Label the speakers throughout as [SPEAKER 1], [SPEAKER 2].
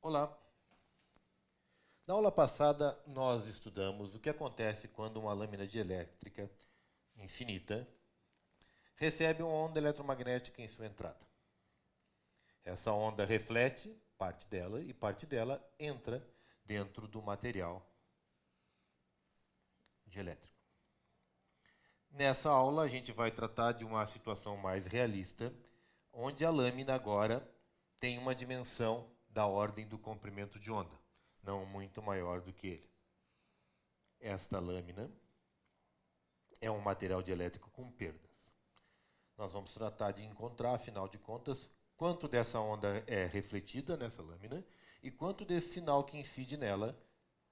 [SPEAKER 1] Olá! Na aula passada, nós estudamos o que acontece quando uma lâmina dielétrica infinita recebe uma onda eletromagnética em sua entrada. Essa onda reflete parte dela e parte dela entra dentro do material dielétrico. Nessa aula, a gente vai tratar de uma situação mais realista, onde a lâmina agora tem uma dimensão da ordem do comprimento de onda, não muito maior do que ele. Esta lâmina é um material dielétrico com perdas. Nós vamos tratar de encontrar, afinal de contas, quanto dessa onda é refletida nessa lâmina e quanto desse sinal que incide nela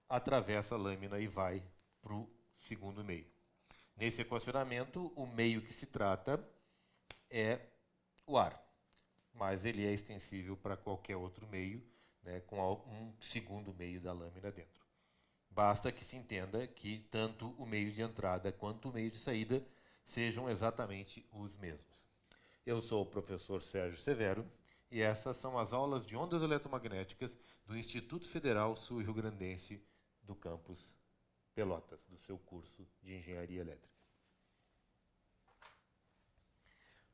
[SPEAKER 1] atravessa a lâmina e vai para o segundo meio. Nesse equacionamento, o meio que se trata é o ar, mas ele é extensível para qualquer outro meio, né, com um segundo meio da lâmina dentro. Basta que se entenda que tanto o meio de entrada quanto o meio de saída sejam exatamente os mesmos. Eu sou o professor Sérgio Severo e essas são as aulas de ondas eletromagnéticas do Instituto Federal Sul-Rio-Grandense do campus Pelotas, do seu curso de Engenharia Elétrica.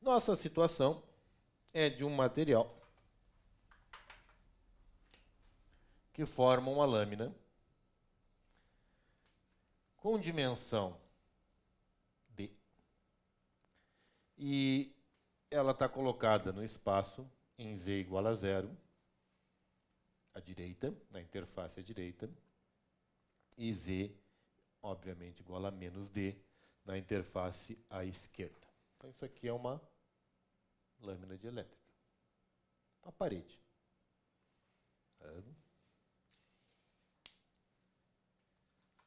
[SPEAKER 1] Nossa situação é de um material que forma uma lâmina com dimensão D. E ela está colocada no espaço em Z igual a 0, à direita, na interface à direita, e Z, obviamente, igual a menos D, na interface à esquerda. Então, isso aqui é uma lâmina dielétrica. A parede.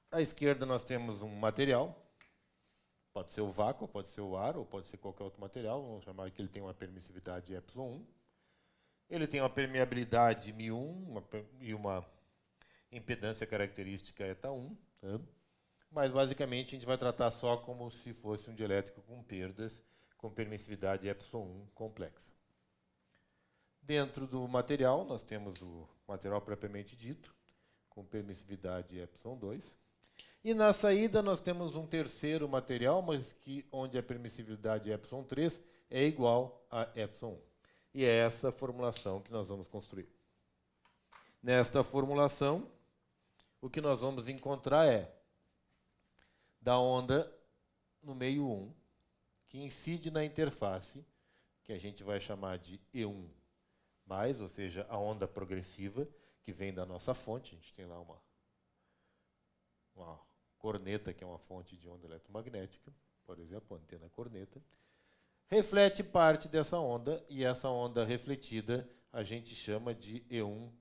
[SPEAKER 1] À esquerda nós temos um material, pode ser o vácuo, pode ser o ar, ou pode ser qualquer outro material, vamos chamar que ele tem uma permissividade ε1. Ele tem uma permeabilidade μ1 e uma impedância característica eta1, mas basicamente a gente vai tratar só como se fosse um dielétrico com perdas, com permissividade ε1 complexa. Dentro do material, nós temos o material propriamente dito, com permissividade ε2. E na saída nós temos um terceiro material, mas onde a permissividade ε3 é igual a ε1. E é essa formulação que nós vamos construir. Nesta formulação, o que nós vamos encontrar é da onda no meio 1, que incide na interface, que a gente vai chamar de E1+, ou seja, a onda progressiva, que vem da nossa fonte. A gente tem lá uma corneta, que é uma fonte de onda eletromagnética, por exemplo, a antena corneta, reflete parte dessa onda, e essa onda refletida a gente chama de E1-.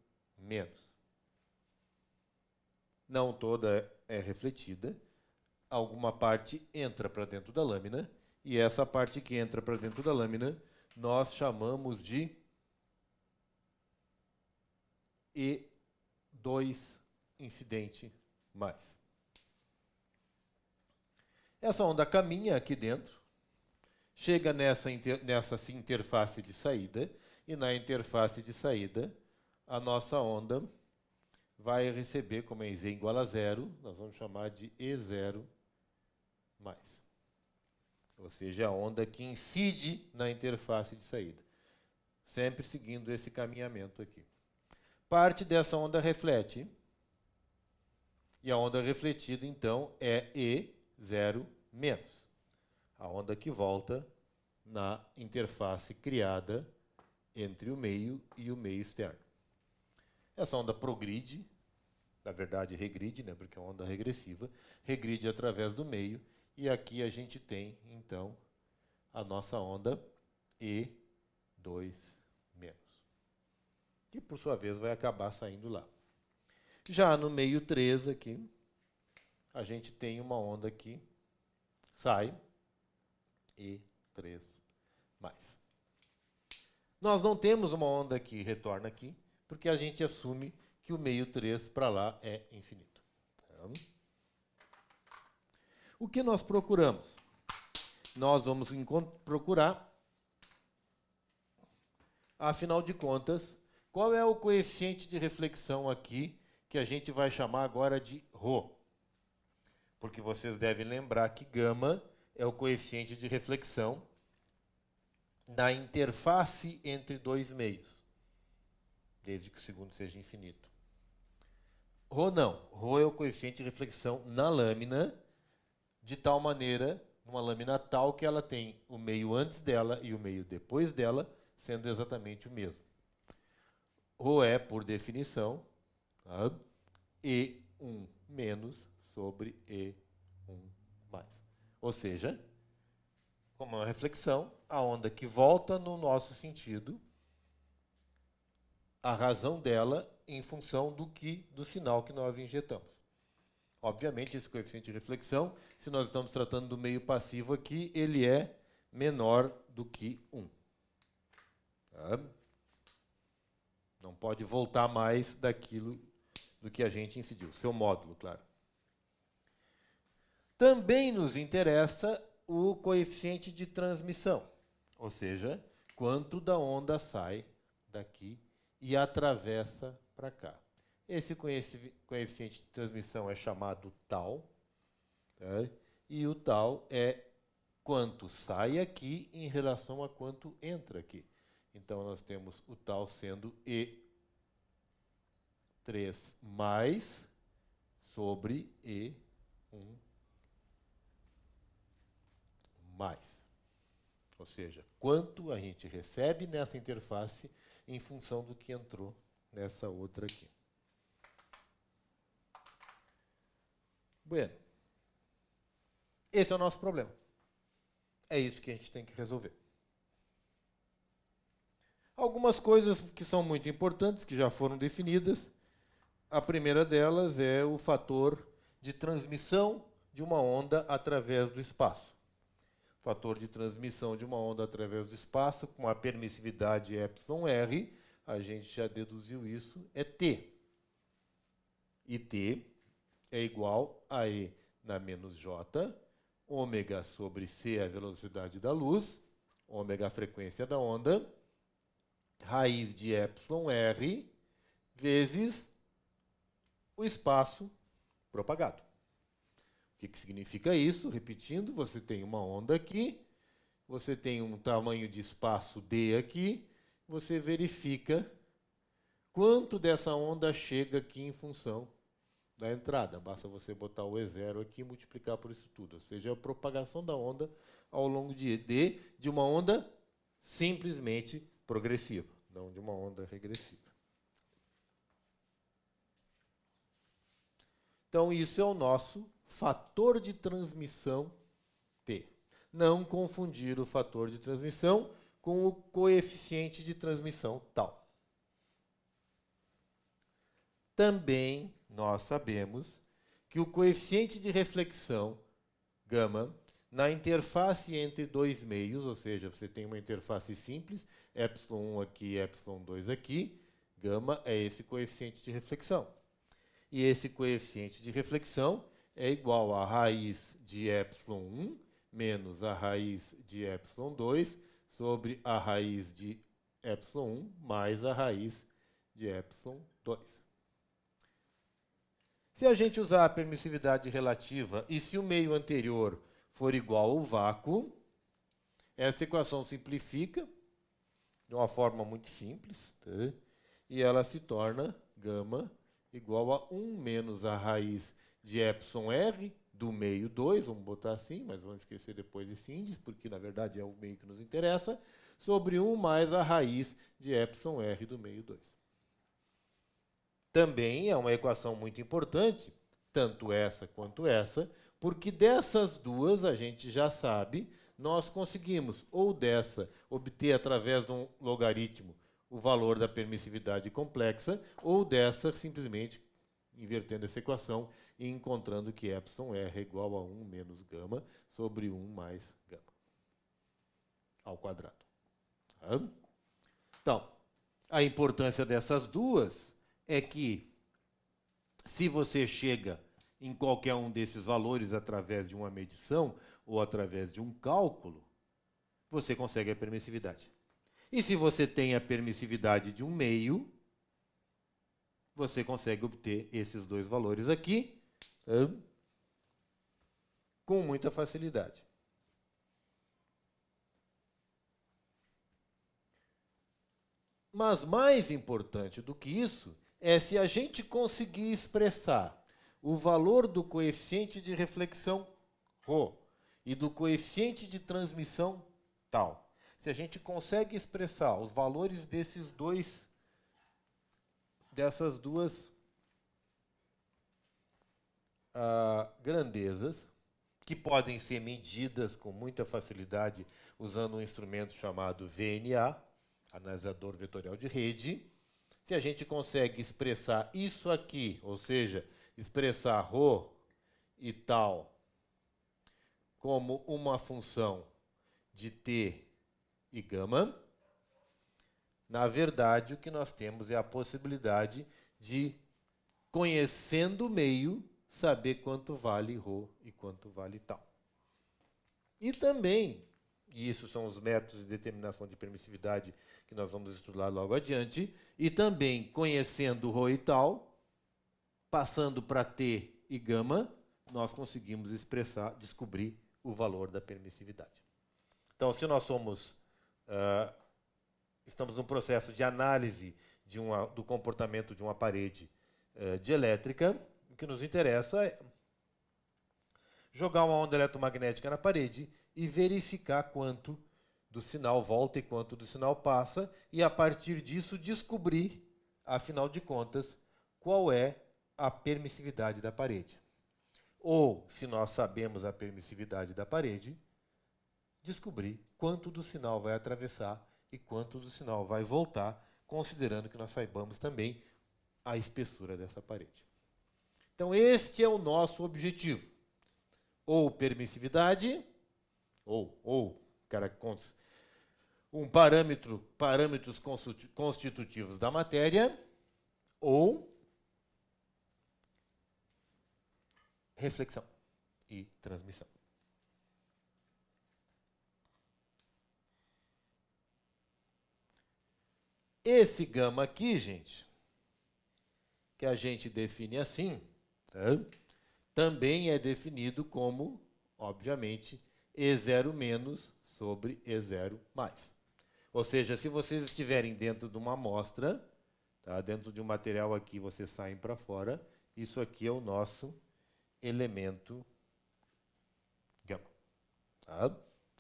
[SPEAKER 1] Não toda é refletida, alguma parte entra para dentro da lâmina, e essa parte que entra para dentro da lâmina nós chamamos de E2 incidente mais. Essa onda caminha aqui dentro, chega nessa interface de saída, e na interface de saída, a nossa onda vai receber, como é Z igual a 0, nós vamos chamar de E0+. Ou seja, a onda que incide na interface de saída. Sempre seguindo esse caminhamento aqui. Parte dessa onda reflete, e a onda refletida, então, é E0-. A onda que volta na interface criada entre o meio e o meio externo. Essa onda progride, na verdade regride, né, porque é uma onda regressiva, regride através do meio, e aqui a gente tem, então, a nossa onda E2-, que por sua vez vai acabar saindo lá. Já no meio 3 aqui, a gente tem uma onda que sai, E3+. Nós não temos uma onda que retorna aqui, porque a gente assume que o meio 3 para lá é infinito. O que nós procuramos? Nós vamos procurar, afinal de contas, Qual é o coeficiente de reflexão aqui, que a gente vai chamar agora de ρ? Porque vocês devem lembrar que γ é o coeficiente de reflexão na interface entre dois meios, desde que o segundo seja infinito. Ρ não. Ρ é o coeficiente de reflexão na lâmina, de tal maneira, numa lâmina tal que ela tem o meio antes dela e o meio depois dela, sendo exatamente o mesmo. Ρ é, por definição, tá? E1 menos sobre E1 mais. Ou seja, como é uma reflexão, a onda que volta no nosso sentido, a razão dela em função do sinal que nós injetamos. Obviamente, esse coeficiente de reflexão, se nós estamos tratando do meio passivo aqui, ele é menor do que 1. Tá? Não pode voltar mais daquilo do que a gente incidiu, seu módulo, claro. Também nos interessa o coeficiente de transmissão, ou seja, quanto da onda sai daqui e atravessa para cá. Esse coeficiente de transmissão é chamado tau, tá? E o tau é quanto sai aqui em relação a quanto entra aqui. Então, nós temos o tau sendo E3 mais sobre E1 mais. Ou seja, quanto a gente recebe nessa interface em função do que entrou nessa outra aqui. Bueno. Esse é o nosso problema. É isso que a gente tem que resolver. Algumas coisas que são muito importantes, que já foram definidas. A primeira delas é o fator de transmissão de uma onda através do espaço. O fator de transmissão de uma onda através do espaço, com a permissividade εr, a gente já deduziu isso, é T. E T é igual a E na menos J, ômega sobre C, a velocidade da luz, ômega a frequência da onda, raiz de εr vezes o espaço propagado. O que significa isso? Repetindo, você tem uma onda aqui, você tem um tamanho de espaço D aqui, você verifica quanto dessa onda chega aqui em função da entrada. Basta você botar o E0 aqui e multiplicar por isso tudo. Ou seja, a propagação da onda ao longo de D de uma onda simplesmente progressiva, não de uma onda regressiva. Então, isso é o nosso fator de transmissão T. Não confundir o fator de transmissão com o coeficiente de transmissão tau. Também nós sabemos que o coeficiente de reflexão, γ, na interface entre dois meios, ou seja, você tem uma interface simples, ε1 aqui e ε2 aqui, γ é esse coeficiente de reflexão. E esse coeficiente de reflexão é igual a raiz de ε1 menos a raiz de ε2 sobre a raiz de ε1 mais a raiz de ε2. Se a gente usar a permissividade relativa e se o meio anterior for igual ao vácuo, essa equação simplifica de uma forma muito simples, tá? E ela se torna γ igual a 1 menos a raiz de εr do meio 2, vamos botar assim, mas vamos esquecer depois esse índice, porque na verdade é o meio que nos interessa, sobre 1 mais a raiz de εr do meio 2. Também é uma equação muito importante, tanto essa quanto essa, porque dessas duas a gente já sabe, nós conseguimos ou dessa obter através de um logaritmo o valor da permissividade complexa, ou dessa simplesmente invertendo essa equação e encontrando que εr é igual a 1 menos γ sobre 1 mais γ ao quadrado. Tá? Então, a importância dessas duas é que, se você chega em qualquer um desses valores através de uma medição ou através de um cálculo, você consegue a permissividade. E se você tem a permissividade de um meio, você consegue obter esses dois valores aqui com muita facilidade. Mas mais importante do que isso é se a gente conseguir expressar o valor do coeficiente de reflexão ρ e do coeficiente de transmissão tal. Se a gente consegue expressar os valores dessas duas grandezas, que podem ser medidas com muita facilidade usando um instrumento chamado VNA, analisador vetorial de rede. Se a gente consegue expressar isso aqui, ou seja, expressar ρ e tal como uma função de t e gama, na verdade o que nós temos é a possibilidade de, conhecendo o meio, saber quanto vale ρ e quanto vale tal. E também, e isso são os métodos de determinação de permissividade que nós vamos estudar logo adiante, e também conhecendo ρ e tal, passando para t e gama, nós conseguimos descobrir o valor da permissividade. Então, se nós estamos num processo de análise do comportamento de uma parede de elétrica, o que nos interessa é jogar uma onda eletromagnética na parede e verificar quanto do sinal volta e quanto do sinal passa, e a partir disso descobrir, afinal de contas, qual é a permissividade da parede. Ou, se nós sabemos a permissividade da parede, descobrir quanto do sinal vai atravessar e quanto do sinal vai voltar, considerando que nós saibamos também a espessura dessa parede. Então, este é o nosso objetivo. Ou permissividade, parâmetros constitutivos da matéria, ou reflexão e transmissão. Esse gama aqui, gente, que a gente define assim, também é definido como, obviamente, E0 menos sobre E0 mais. Ou seja, se vocês estiverem dentro de uma amostra, dentro de um material aqui, vocês saem para fora, isso aqui é o nosso elemento gama,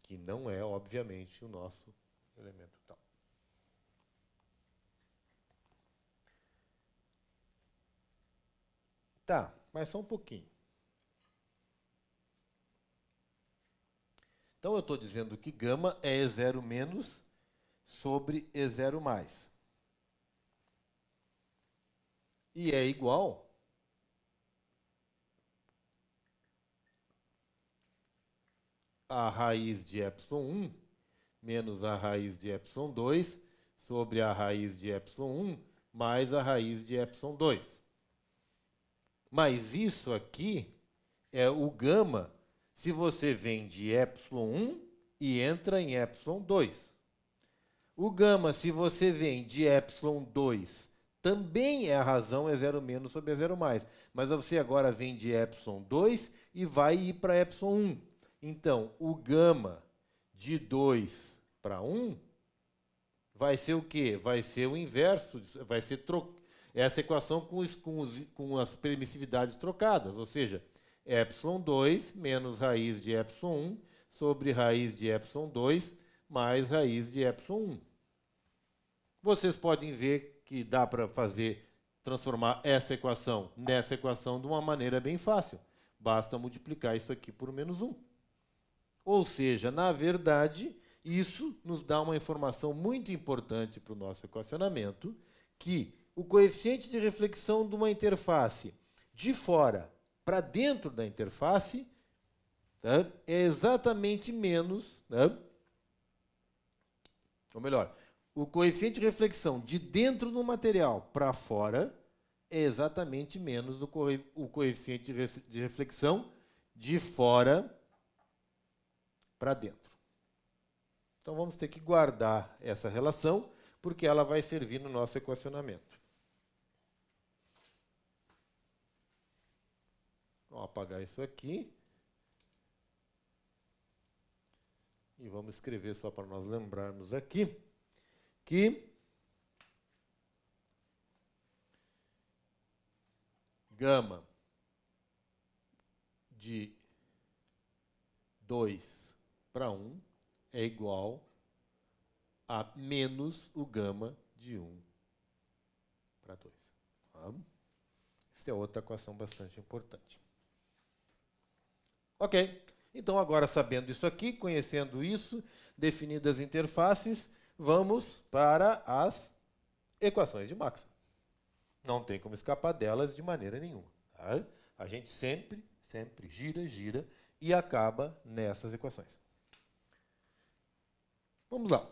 [SPEAKER 1] que não é, obviamente, o nosso elemento tal. Tá, mas só um pouquinho. Então, eu estou dizendo que gama é E0 menos sobre E0 mais. E é igual a raiz de ε1 menos a raiz de ε2 sobre a raiz de ε1 mais a raiz de ε2. Mas isso aqui é o gama se você vem de ε1 e entra em ε2. O gama, se você vem de ε2, também é a razão E0 menos sobre E0 mais. Mas você agora vem de ε2 e vai ir para ε1. Então, o gama de 2 para 1 vai ser o quê? Vai ser o inverso, vai ser essa equação com as permissividades trocadas, ou seja, ε2 menos raiz de ε1 sobre raiz de ε2 mais raiz de ε1. Vocês podem ver que dá para transformar essa equação nessa equação de uma maneira bem fácil. Basta multiplicar isso aqui por menos 1. Ou seja, na verdade, isso nos dá uma informação muito importante para o nosso equacionamento, que o coeficiente de reflexão de uma interface de fora para dentro da interface é exatamente menos, ou melhor, o coeficiente de reflexão de dentro do material para fora é exatamente menos o coeficiente de reflexão de fora para dentro. Então vamos ter que guardar essa relação, porque ela vai servir no nosso equacionamento. Vamos apagar isso aqui. E vamos escrever só para nós lembrarmos aqui que gama de 2 para 1 é igual a menos o gama de 1 para 2. Essa é outra equação bastante importante. Ok. Então, agora sabendo isso aqui, conhecendo isso, definidas as interfaces, vamos para as equações de Maxwell. Não tem como escapar delas de maneira nenhuma. Tá? A gente sempre gira e acaba nessas equações. Vamos lá.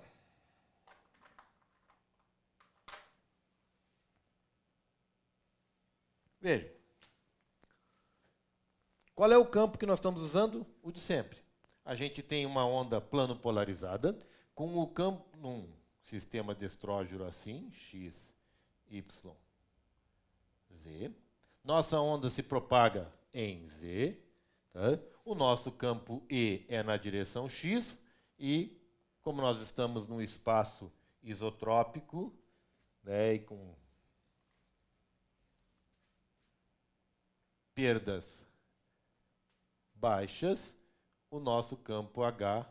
[SPEAKER 1] Veja. Qual é o campo que nós estamos usando? O de sempre. A gente tem uma onda plano polarizada com o campo num sistema de estrógeno assim, x, y, z. Nossa onda se propaga em z. Tá? O nosso campo E é na direção x e, como nós estamos num espaço isotrópico, né, e com perdas baixas, o nosso campo H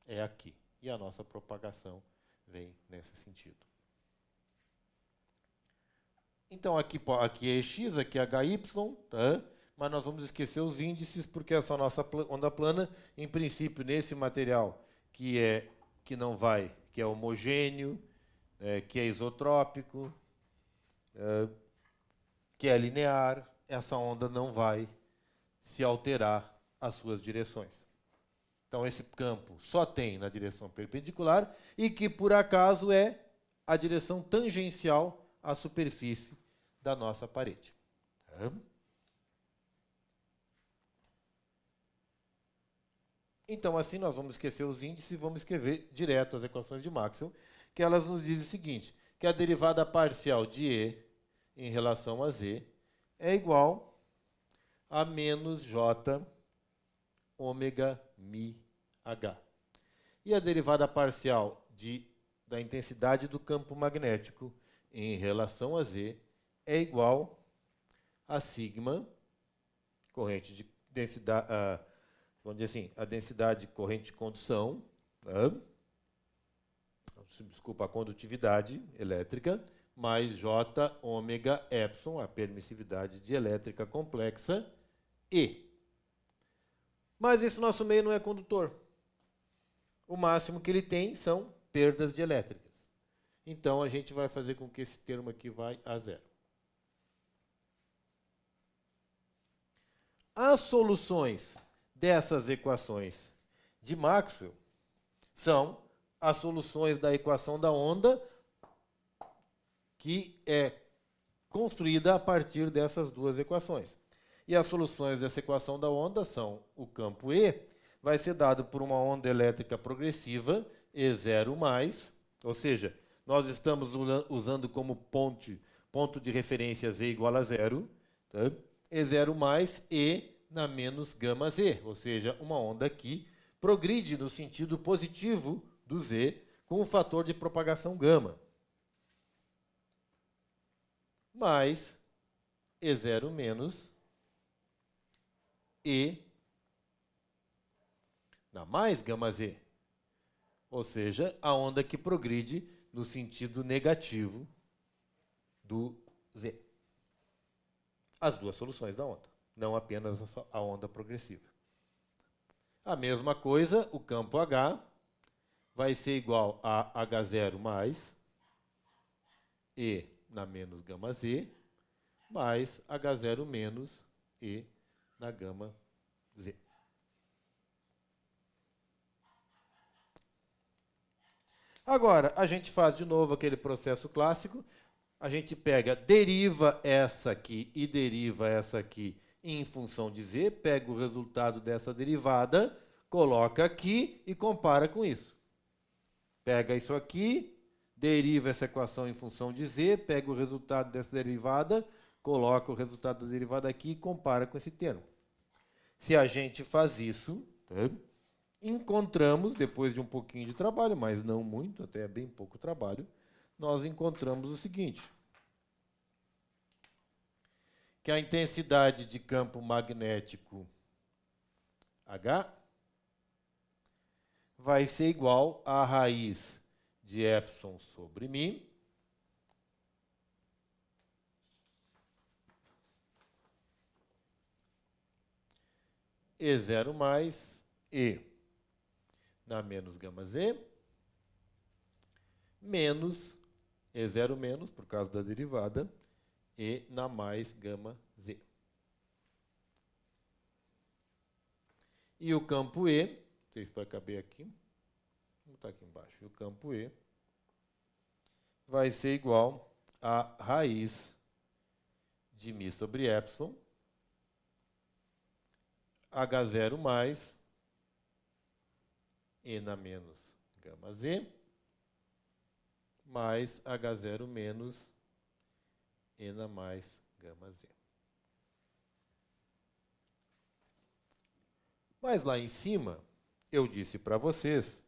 [SPEAKER 1] é aqui. E a nossa propagação vem nesse sentido. Então, aqui é x, aqui é HY, tá? Mas nós vamos esquecer os índices, porque essa nossa onda plana, em princípio, nesse material que é homogêneo, que é isotrópico, que é linear, essa onda não vai se alterar as suas direções. Então, esse campo só tem na direção perpendicular e que, por acaso, é a direção tangencial à superfície da nossa parede. Então, assim, nós vamos esquecer os índices e vamos escrever direto as equações de Maxwell, que elas nos dizem o seguinte, que a derivada parcial de E em relação a Z é igual a menos J ômega mi H. E a derivada parcial da intensidade do campo magnético em relação a Z é igual a sigma, corrente de densidade, vamos dizer assim, a densidade corrente de condução, desculpa, a condutividade elétrica, mais J ômega epsilon, a permissividade dielétrica complexa, E. Mas esse nosso meio não é condutor. O máximo que ele tem são perdas dielétricas. Então, a gente vai fazer com que esse termo aqui vá a zero. As soluções dessas equações de Maxwell são as soluções da equação da onda, que é construída a partir dessas duas equações. E as soluções dessa equação da onda são o campo E, vai ser dado por uma onda elétrica progressiva, E0+, ou seja, nós estamos usando como ponto de referência Z igual a zero, tá? E0+, E na menos gama Z, ou seja, uma onda que progride no sentido positivo do Z com o fator de propagação gama. Mais E0 menos E na mais gama Z, ou seja, a onda que progride no sentido negativo do Z. As duas soluções da onda, não apenas a onda progressiva. A mesma coisa, o campo H vai ser igual a H0 mais E na menos gama Z, mais H0 menos E na gama Z. Agora, a gente faz de novo aquele processo clássico. A gente deriva essa aqui e deriva essa aqui em função de Z, pega o resultado dessa derivada, coloca aqui e compara com isso. Pega isso aqui, deriva essa equação em função de Z, pega o resultado dessa derivada, coloca o resultado da derivada aqui e compara com esse termo. Se a gente faz isso, tá? Encontramos, depois de um pouquinho de trabalho, mas não muito, até bem pouco trabalho, nós encontramos o seguinte, que a intensidade de campo magnético H vai ser igual a raiz de epsilon sobre μ E0 mais E na menos gama Z menos E0 menos, por causa da derivada, E na mais gama Z. E o campo E, não sei se vai caber aqui, vou botar aqui embaixo, e o campo E vai ser igual a raiz de μ sobre epsilon, H0 mais E na menos gama Z, mais H0 menos E na mais gama Z. Mas lá em cima, eu disse para vocês,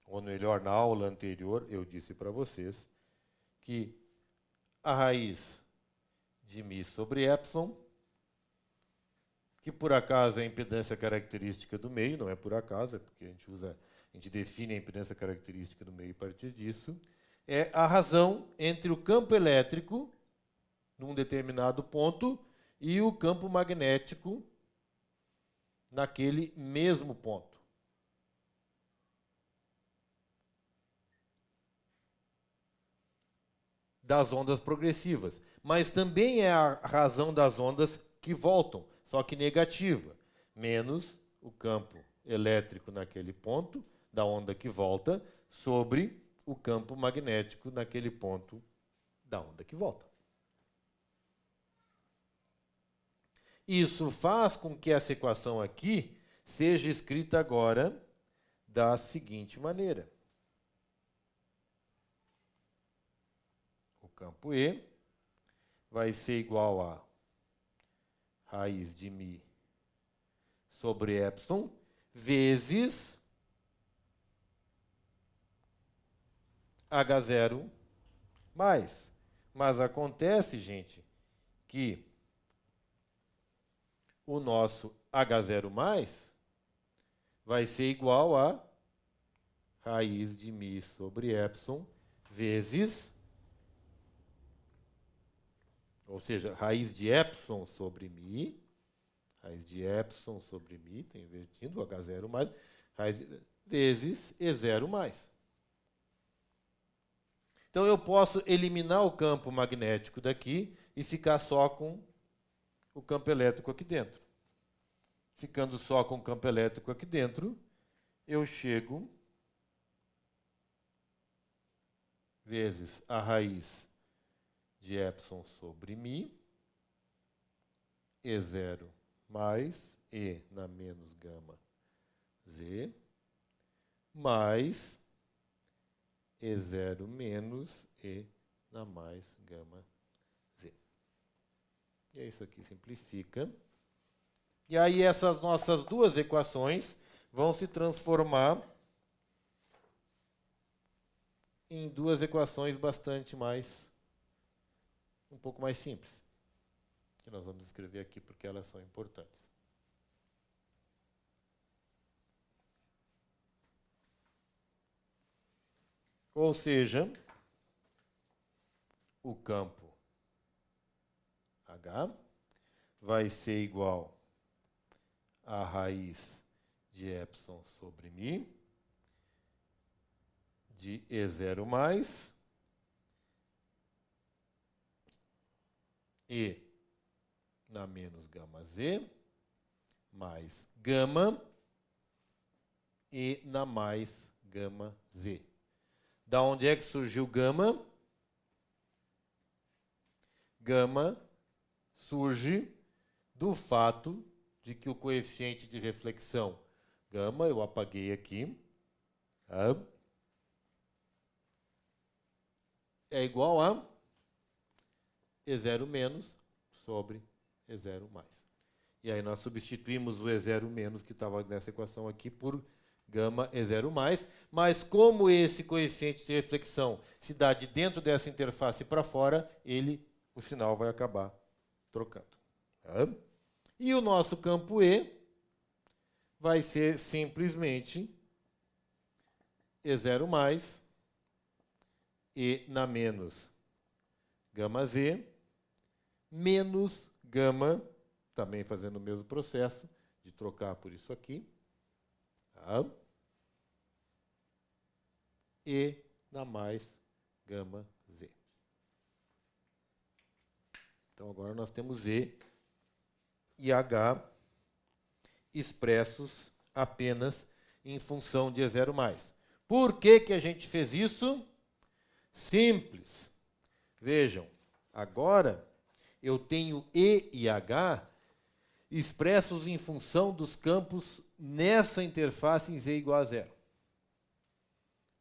[SPEAKER 1] ou melhor, na aula anterior, eu disse para vocês, que a raiz de μ sobre epsilon, que por acaso é a impedância característica do meio, não é por acaso, é porque a gente define a impedância característica do meio a partir disso, é a razão entre o campo elétrico, num determinado ponto, e o campo magnético naquele mesmo ponto. Das ondas progressivas. Mas também é a razão das ondas que voltam, só que negativa, menos o campo elétrico naquele ponto, da onda que volta, sobre o campo magnético naquele ponto da onda que volta. Isso faz com que essa equação aqui seja escrita agora da seguinte maneira. O campo E vai ser igual a raiz de μ sobre epsilon vezes H0 mais. Mas acontece, gente, que o nosso H0 mais vai ser igual a raiz de μ sobre epsilon vezes, ou seja, raiz de epsilon sobre μ, raiz de epsilon sobre μ, estou invertindo, o H0 mais, raiz vezes E0 mais. Então eu posso eliminar o campo magnético daqui e ficar só com o campo elétrico aqui dentro. Ficando só com o campo elétrico aqui dentro, eu chego vezes a raiz de epsilon sobre μ, E0 mais E na menos gama Z, mais E0 menos E na mais gama Z. E é isso aqui, simplifica. E aí essas nossas duas equações vão se transformar em duas equações bastante mais, um pouco mais simples, que nós vamos escrever aqui porque elas são importantes. Ou seja, o campo H vai ser igual a raiz de epsilon sobre μ de E0 mais E na menos gama Z mais gama E na mais gama Z. Da onde é que surgiu gama? Gama surge do fato de que o coeficiente de reflexão gama, eu apaguei aqui, tá? é igual a E0 menos sobre E0 mais. E aí nós substituímos o E0 menos que estava nessa equação aqui por gama E0 mais, mas como esse coeficiente de reflexão se dá de dentro dessa interface para fora, o sinal vai acabar trocando. Tá? E o nosso campo E vai ser simplesmente E0 mais E na menos gama Z menos gama, também fazendo o mesmo processo de trocar por isso aqui, tá? E na mais gama Z. Então agora nós temos E e H expressos apenas em função de E0 mais. Por que que a gente fez isso? Simples. Vejam, agora eu tenho E e H expressos em função dos campos nessa interface em Z igual a zero.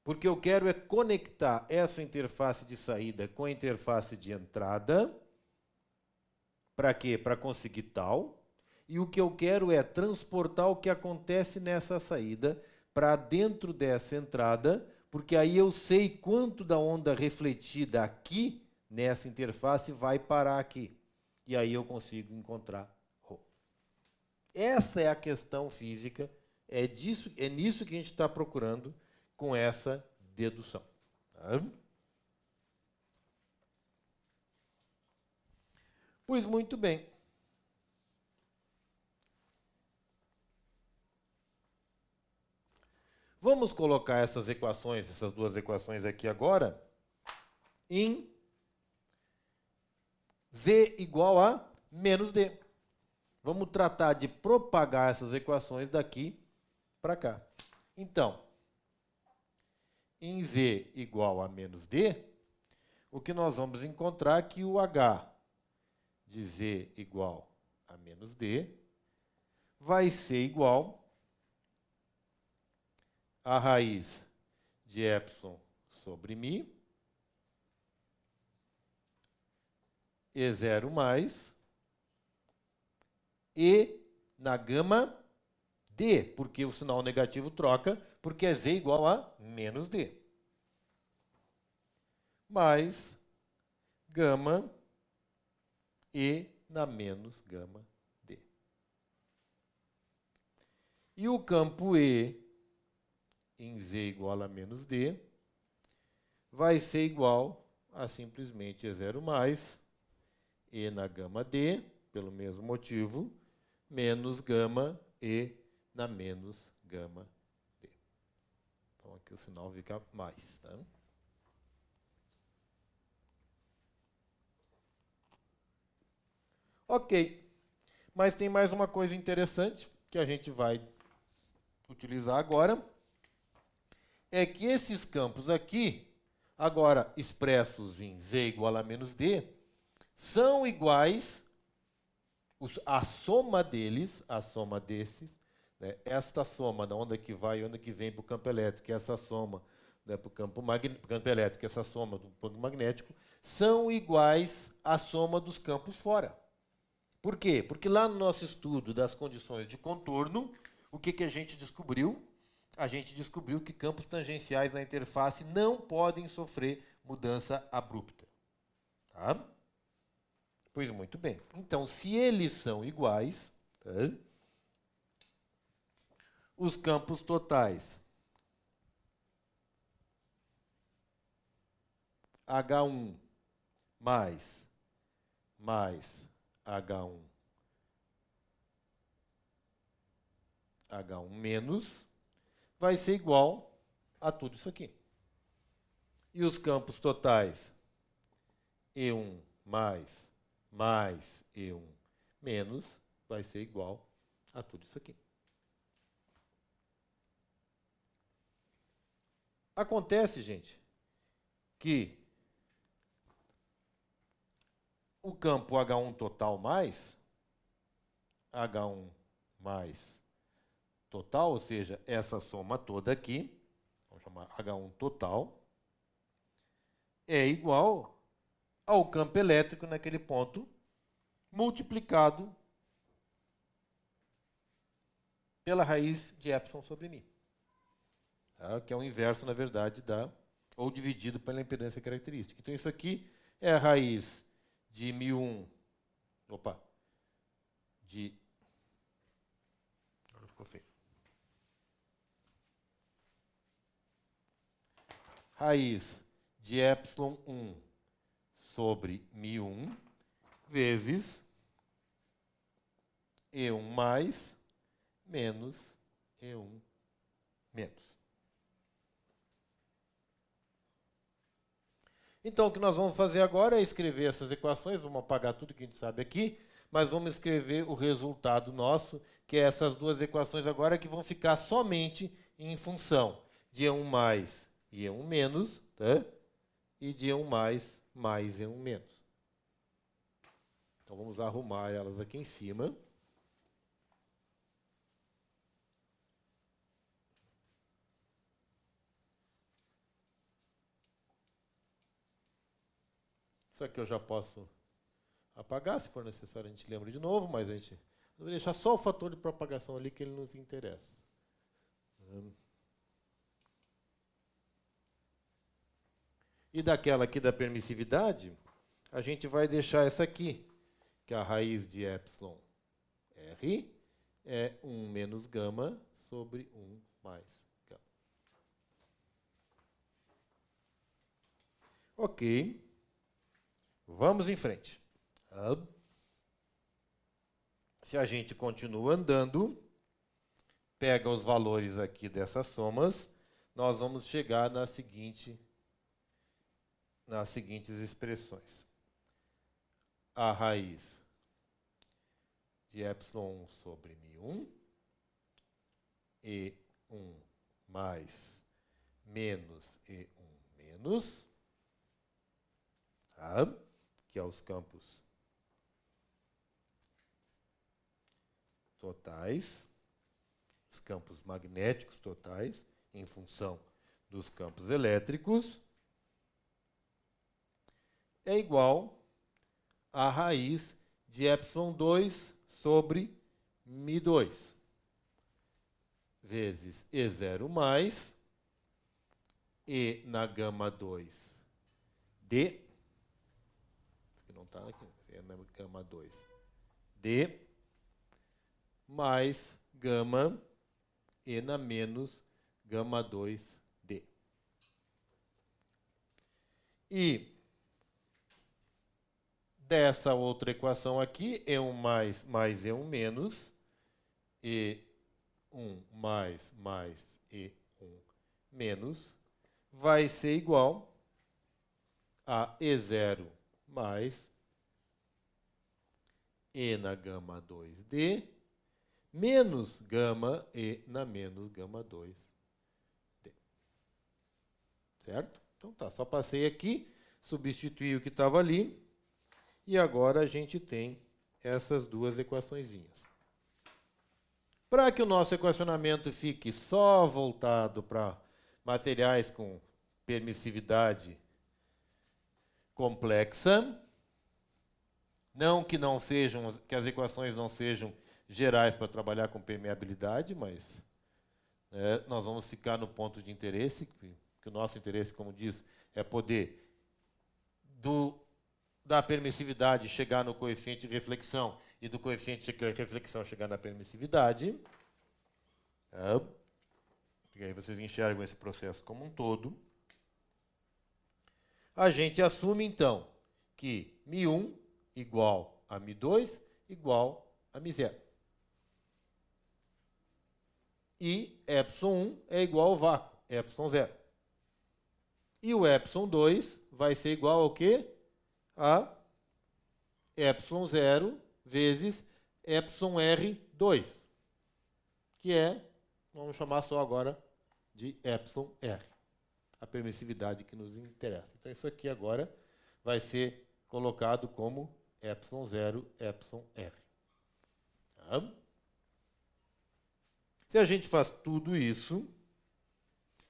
[SPEAKER 1] Porque eu quero é conectar essa interface de saída com a interface de entrada. Para quê? Para conseguir tal. E o que eu quero é transportar o que acontece nessa saída para dentro dessa entrada, porque aí eu sei quanto da onda refletida aqui nessa interface vai parar aqui. E aí eu consigo encontrar ρ. Essa é a questão física, é nisso que a gente está procurando com essa dedução. Tá? Pois muito bem. Vamos colocar essas equações, essas duas equações aqui agora, em Z igual a menos D. Vamos tratar de propagar essas equações daqui para cá. Então, em Z igual a menos D, o que nós vamos encontrar é que o H de Z igual a menos D vai ser igual a raiz de epsilon sobre μ, E0 mais, E na gama D, porque o sinal negativo troca, porque é Z igual a menos D. Mais gama E na menos gama D. E o campo E em Z igual a menos D vai ser igual a simplesmente E0 mais E na gama D, pelo mesmo motivo, menos gama E na menos gama D. Então aqui o sinal fica mais. Tá? Ok, mas tem mais uma coisa interessante que a gente vai utilizar agora, é que esses campos aqui, agora expressos em Z igual a menos D, são iguais, a soma deles, a soma desses, né, esta soma da onda que vai e onda que vem para o campo elétrico, e essa soma, né, para o campo elétrico, essa soma do campo magnético, são iguais à soma dos campos fora. Por quê? Porque lá no nosso estudo das condições de contorno, o que, que a gente descobriu? A gente descobriu que campos tangenciais na interface não podem sofrer mudança abrupta. Tá? Pois muito bem. Então, se eles são iguais, tá? Os campos totais H1 mais H1 menos vai ser igual a tudo isso aqui. E os campos totais E1 mais E1 menos vai ser igual a tudo isso aqui. Acontece, gente, que o campo H1 total mais H1 mais total, ou seja, essa soma toda aqui, vamos chamar H1 total, é igual ao campo elétrico naquele ponto, multiplicado pela raiz de epsilon sobre μ. Tá? Que é o inverso, na verdade, ou dividido pela impedância característica. Então, isso aqui é a raiz de μ1, agora ficou feio. Raiz de epsilon 1 sobre μ1 vezes E1 mais menos E1 menos. Então, o que nós vamos fazer agora é escrever essas equações, vamos apagar tudo que a gente sabe aqui, mas vamos escrever o resultado nosso, que é essas duas equações agora que vão ficar somente em função de E1 mais e E1 menos, tá? E de E1 mais E1 menos. Então, vamos arrumar elas aqui em cima. Isso aqui eu já posso apagar, se for necessário a gente lembra de novo, mas a gente vai deixar só o fator de propagação ali que ele nos interessa. E daquela aqui da permissividade, a gente vai deixar essa aqui, que é a raiz de epsilon r é 1 menos gama sobre 1 mais gama. Ok. Vamos em frente. Se a gente continua andando, pega os valores aqui dessas somas, nós vamos chegar nas seguintes expressões. A raiz de epsilon 1 sobre μ1, E1 mais menos E1 menos, tá? Que é os campos totais, os campos magnéticos totais, em função dos campos elétricos, é igual a raiz de epsilon 2 sobre μ2, vezes E0 mais E na gama 2 D, que não está aqui, é na gama 2 D, mais gama E na menos gama 2 D. E dessa outra equação aqui, E1 mais E1 menos, E1 mais E1 menos, vai ser igual a E0 mais E na gama 2D, menos gama E na menos gama 2D. Certo? Então tá, só passei aqui, substituí o que estava ali, e agora a gente tem essas duas equaçõezinhas. Para que o nosso equacionamento fique só voltado para materiais com permissividade complexa, não que as equações não sejam gerais para trabalhar com permeabilidade, mas nós vamos ficar no ponto de interesse, que o nosso interesse, como diz, é poder da permissividade chegar no coeficiente de reflexão e do coeficiente de reflexão chegar na permissividade. E aí vocês enxergam esse processo como um todo. A gente assume, então, que μ1 igual a μ2 igual a μ0. E epsilon 1 é igual ao vácuo, epsilon 0. E o epsilon 2 vai ser igual ao quê? A epsilon 0 vezes epsilon R2, que é, vamos chamar só agora de epsilon R, a permissividade que nos interessa. Então, isso aqui agora vai ser colocado como epsilon 0, epsilon R. Tá? Se a gente faz tudo isso,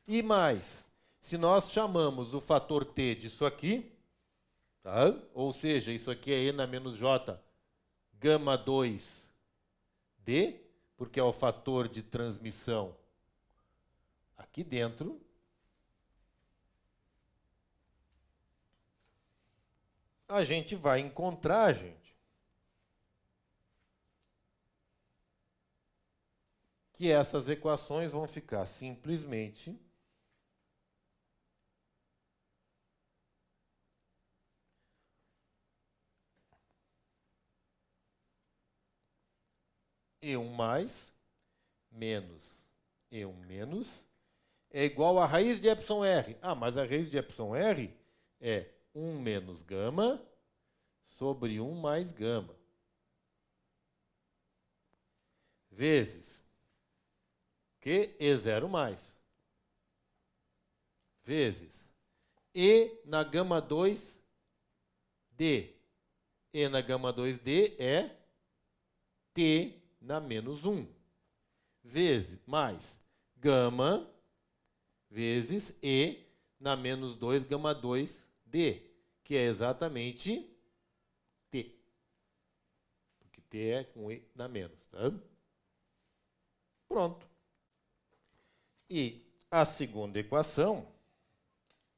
[SPEAKER 1] e mais Se nós chamamos o fator t disso aqui, tá? Ou seja, isso aqui é E na menos J, gama 2D, porque é o fator de transmissão aqui dentro. A gente vai encontrar, gente, que essas equações vão ficar simplesmente E1 mais menos E1 menos é igual a raiz de εr. Ah, mas a raiz de εr é 1 menos gama sobre 1 mais gama. Vezes que E0 mais. Vezes E na gama 2D. E na gama 2D é T na menos 1. Vezes mais gama vezes E na menos 2 gama 2D, que é exatamente T. Porque T é com E na menos, tá? Pronto. E a segunda equação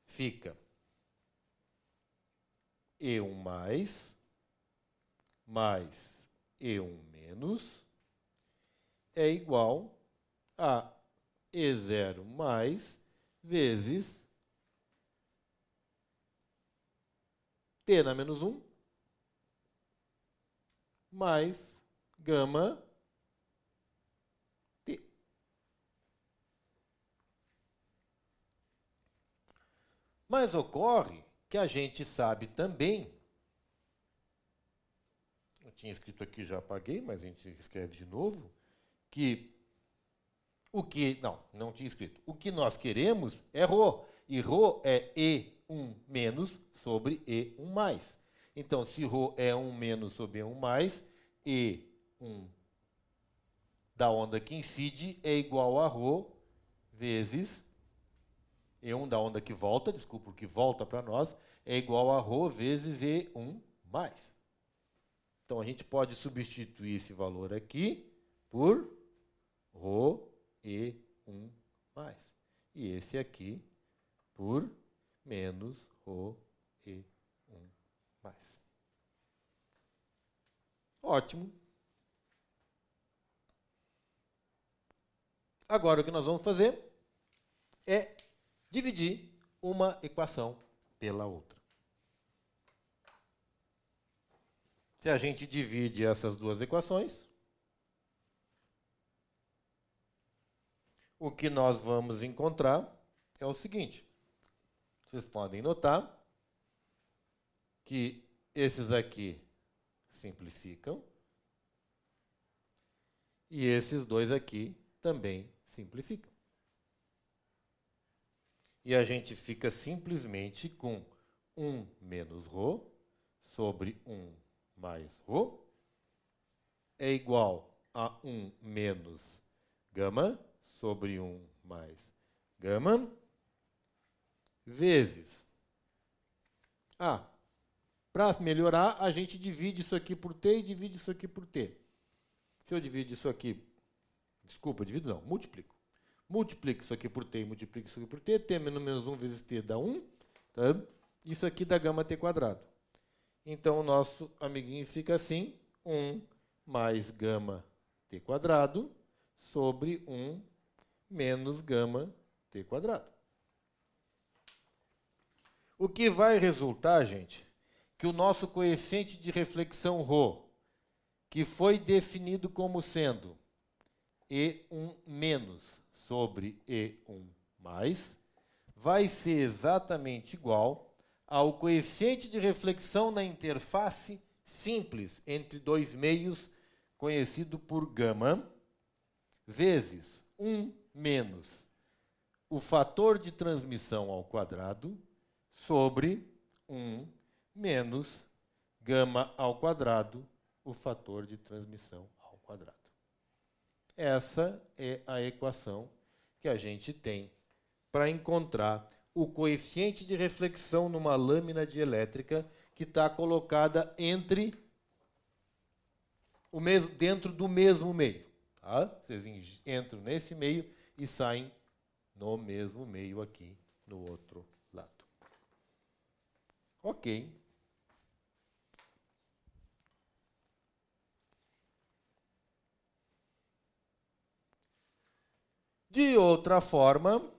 [SPEAKER 1] fica E1 mais E1 menos é igual a E0 mais vezes T na menos 1 mais gama T. Mas ocorre que a gente sabe também, eu tinha escrito aqui, já apaguei, mas a gente escreve de novo, que não tinha escrito. O que nós queremos é ρ, e ρ é E1 menos sobre E1 mais. Então, se ρ é 1 menos sobre E1 mais, E1 da onda que incide é igual a ρ vezes E1 da onda que volta, desculpa, o que volta para nós, é igual a ρ vezes E1 mais. Então, a gente pode substituir esse valor aqui por ρ E1 mais. E esse aqui por menos ρ E1 mais. Ótimo. Agora o que nós vamos fazer é dividir uma equação pela outra. Se a gente divide essas duas equações, o que nós vamos encontrar é o seguinte. Vocês podem notar que esses aqui simplificam e esses dois aqui também simplificam. E a gente fica simplesmente com 1 menos ρ sobre 1 mais ρ é igual a 1 menos gama sobre 1 mais gama vezes. Para melhorar, a gente divide isso aqui por t e divide isso aqui por t. Se eu divido isso aqui, divido não, multiplico. Multiplico isso aqui por t e multiplico isso aqui por t, t menos 1 vezes t dá 1, tá? Isso aqui dá gama t quadrado. Então, o nosso amiguinho fica assim, 1 mais gama t quadrado sobre 1 menos gama t quadrado. O que vai resultar, gente, que o nosso coeficiente de reflexão ρ, que foi definido como sendo E1 menos sobre E1 mais, vai ser exatamente igual ao coeficiente de reflexão na interface simples entre dois meios, conhecido por gama, vezes 1 menos o fator de transmissão ao quadrado sobre 1 menos gama ao quadrado, o fator de transmissão ao quadrado. Essa é a equação que a gente tem para encontrar o coeficiente de reflexão numa lâmina de elétrica que está colocada dentro do mesmo meio. Tá? Vocês entram nesse meio e saem no mesmo meio aqui no outro lado. Ok. De outra forma,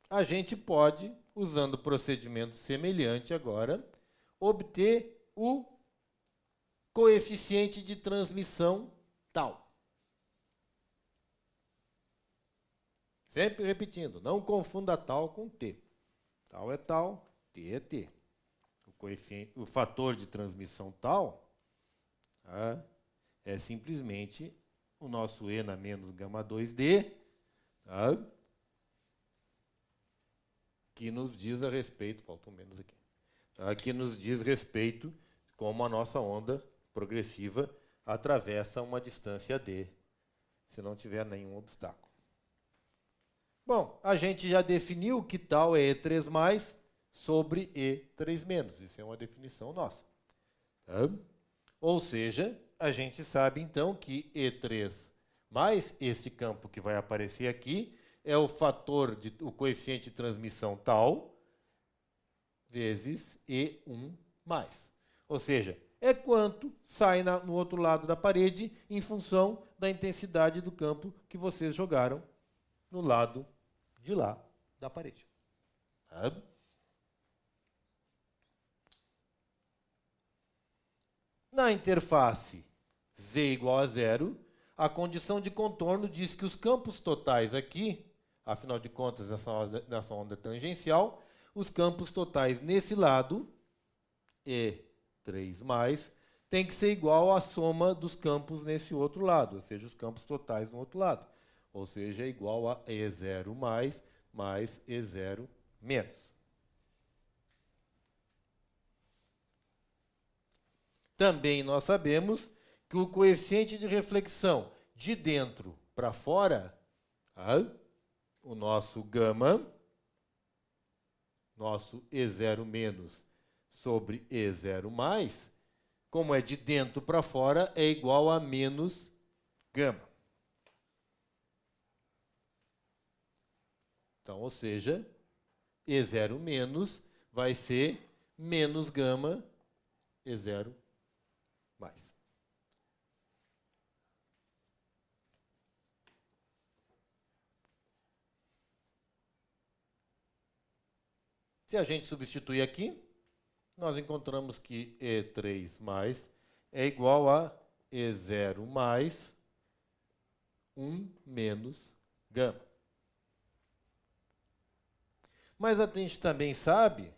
[SPEAKER 1] a gente pode, usando o procedimento semelhante agora, obter o coeficiente de transmissão tal. Sempre repetindo, não confunda tal com T. Tal é tal, T é T. O fator de transmissão tal é simplesmente o nosso E na menos gama 2D, tá? Que nos diz a respeito, faltou menos aqui, tá? Que nos diz respeito como a nossa onda progressiva atravessa uma distância D, se não tiver nenhum obstáculo. Bom, a gente já definiu que tal é E3+ sobre E3-. Isso é uma definição nossa. Tá? Ou seja, a gente sabe então que E3+, esse campo que vai aparecer aqui, é o o coeficiente de transmissão tal, vezes E1+. Ou seja, é quanto sai no outro lado da parede em função da intensidade do campo que vocês jogaram no lado de lá da parede. Tá? Na interface z igual a 0, a condição de contorno diz que os campos totais aqui, afinal de contas, nessa onda tangencial, os campos totais nesse lado, E3+, tem que ser igual à soma dos campos nesse outro lado, ou seja, os campos totais no outro lado. Ou seja, é igual a E0+ mais E0-. Também nós sabemos que o coeficiente de reflexão de dentro para fora, o nosso gama, nosso E0- sobre E0+, como é de dentro para fora, é igual a menos gama. Então, ou seja, E0- vai ser menos gama E0+. Se a gente substituir aqui, nós encontramos que E3+ é igual a E0+ 1 menos gama. Mas a gente também sabe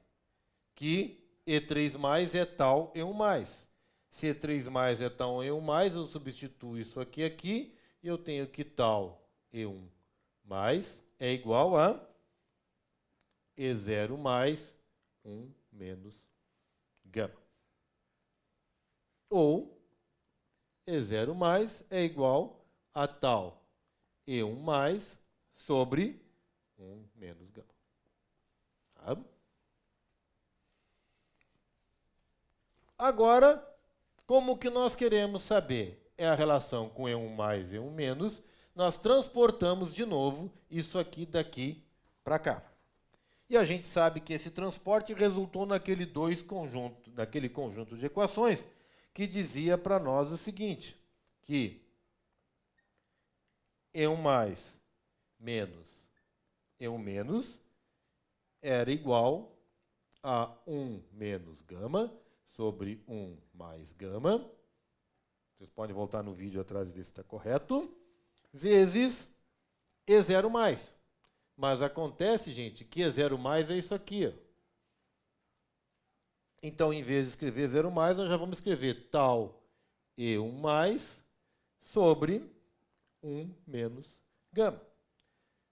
[SPEAKER 1] que E3+ é tal E1+. Se E3+ é tal E1+, eu substituo isso aqui e eu tenho que tal E1+ é igual a E0+ 1 menos gama. Ou E0+ é igual a tal E1+ sobre 1 menos gama. Tá? Agora, como que nós queremos saber? É a relação com E1+ e E1-, nós transportamos de novo isso aqui daqui para cá. E a gente sabe que esse transporte resultou naquele conjunto de equações que dizia para nós o seguinte, que E1+ menos E1- era igual a 1 menos gama sobre 1 mais gama. Vocês podem voltar no vídeo atrás e ver se está correto. Vezes E0+. Mas acontece, gente, que E0+ é isso aqui. Ó. Então, em vez de escrever E0+, nós já vamos escrever tal E1+ sobre 1 menos gama.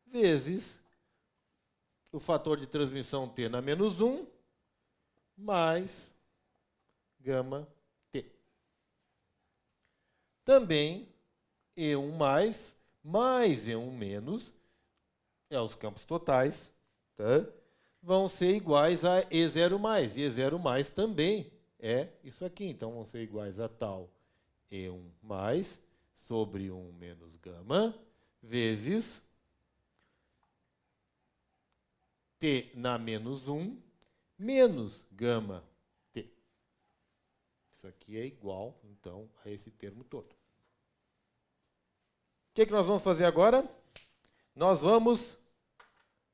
[SPEAKER 1] Vezes o fator de transmissão T na menos 1 mais gama T. Também E1+ mais E1- os campos totais, tá? Vão ser iguais a E0 mais. E E0 mais também é isso aqui. Então, vão ser iguais a tal E1 mais sobre 1 menos gama vezes T na menos 1 menos gama T. Isso aqui é igual, então, a esse termo todo. O que nós vamos fazer agora? Nós vamos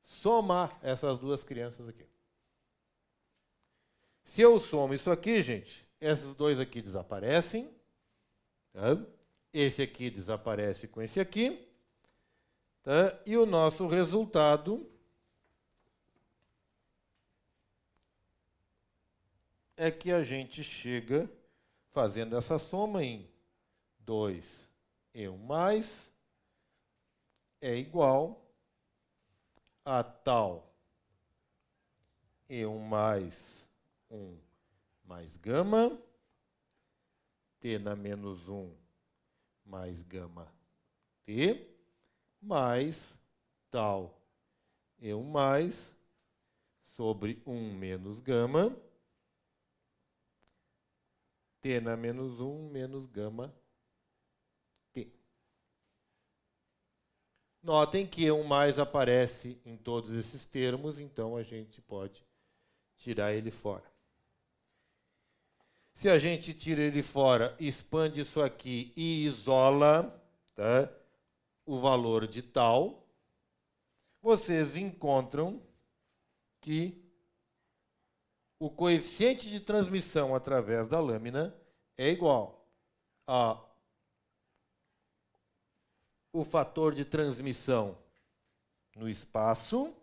[SPEAKER 1] somar essas duas crianças aqui. Se eu somo isso aqui, gente, esses dois aqui desaparecem. Tá? Esse aqui desaparece com esse aqui. Tá? E o nosso resultado é que a gente chega fazendo essa soma em 2E1 mais é igual a tal E1 mais 1 mais gama, T na menos 1 mais gama T, mais tal E1 mais sobre 1 menos gama, T na menos 1 menos gama T. Notem que E1 mais aparece em todos esses termos, então a gente pode tirar ele fora. Se a gente tira ele fora, expande isso aqui e isola, tá, o valor de tal, vocês encontram que o coeficiente de transmissão através da lâmina é igual a o fator de transmissão no espaço,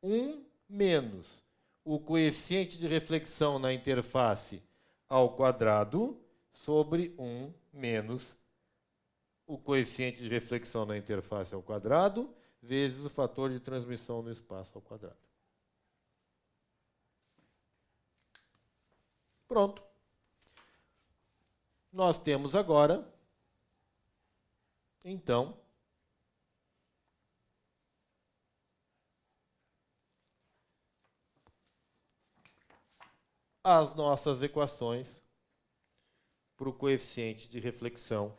[SPEAKER 1] 1 menos o coeficiente de reflexão na interface ao quadrado sobre 1 menos o coeficiente de reflexão na interface ao quadrado vezes o fator de transmissão no espaço ao quadrado. Pronto. Nós temos agora, então, as nossas equações para o coeficiente de reflexão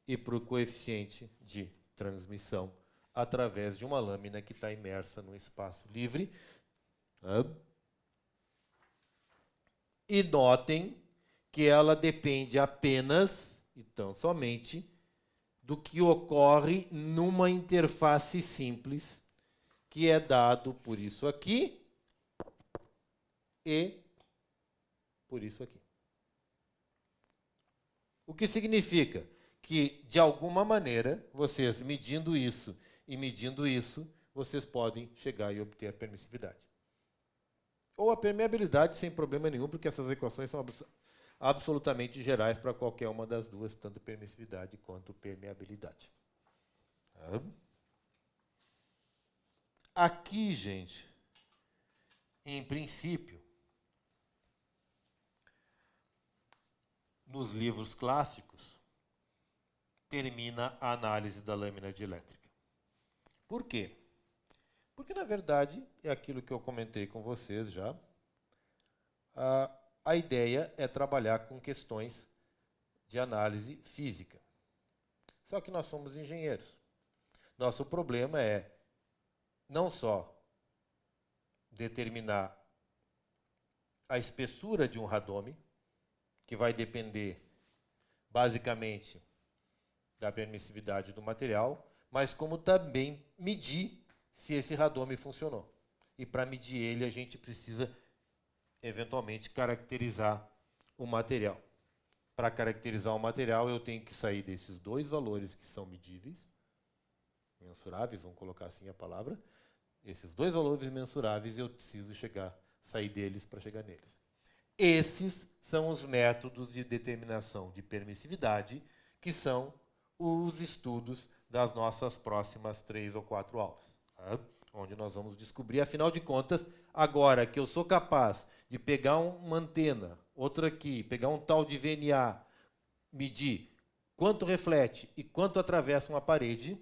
[SPEAKER 1] e para o coeficiente de transmissão através de uma lâmina que está imersa num espaço livre. E notem que ela depende apenas, então somente, do que ocorre numa interface simples, que é dado por isso aqui e por isso aqui. O que significa que, de alguma maneira, vocês medindo isso e medindo isso, vocês podem chegar e obter a permissividade. Ou a permeabilidade sem problema nenhum, porque essas equações são absolutamente gerais para qualquer uma das duas, tanto permissividade quanto permeabilidade. Aqui, gente, em princípio, nos livros clássicos, termina a análise da lâmina dielétrica. Por quê? Porque, na verdade, é aquilo que eu comentei com vocês já, a ideia é trabalhar com questões de análise física. Só que nós somos engenheiros. Nosso problema é não só determinar a espessura de um radome, que vai depender basicamente da permissividade do material, mas como também medir se esse radome funcionou. E para medir ele, a gente precisa eventualmente caracterizar o material. Para caracterizar o material, eu tenho que sair desses dois valores que são medíveis, mensuráveis, vamos colocar assim a palavra. Esses dois valores mensuráveis, eu preciso sair deles para chegar neles. Esses são os métodos de determinação de permissividade, que são os estudos das nossas próximas 3 ou 4 aulas, tá? Onde nós vamos descobrir, afinal de contas, agora que eu sou capaz de pegar uma antena, outra aqui, pegar um tal de VNA, medir quanto reflete e quanto atravessa uma parede,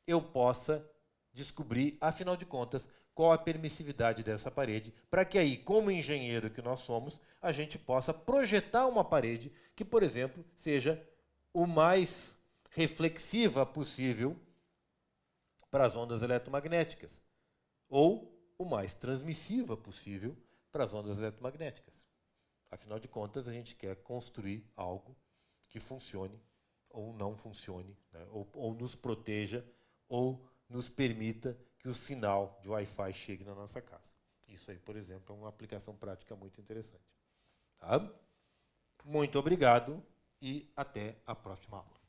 [SPEAKER 1] eu possa descobrir, afinal de contas, qual a permissividade dessa parede, para que aí, como engenheiro que nós somos, a gente possa projetar uma parede que, por exemplo, seja o mais reflexiva possível para as ondas eletromagnéticas, ou o mais transmissiva possível para as ondas eletromagnéticas. Afinal de contas, a gente quer construir algo que funcione ou não funcione, né? ou nos proteja, ou nos permita que o sinal de Wi-Fi chegue na nossa casa. Isso aí, por exemplo, é uma aplicação prática muito interessante. Tá? Muito obrigado e até a próxima aula.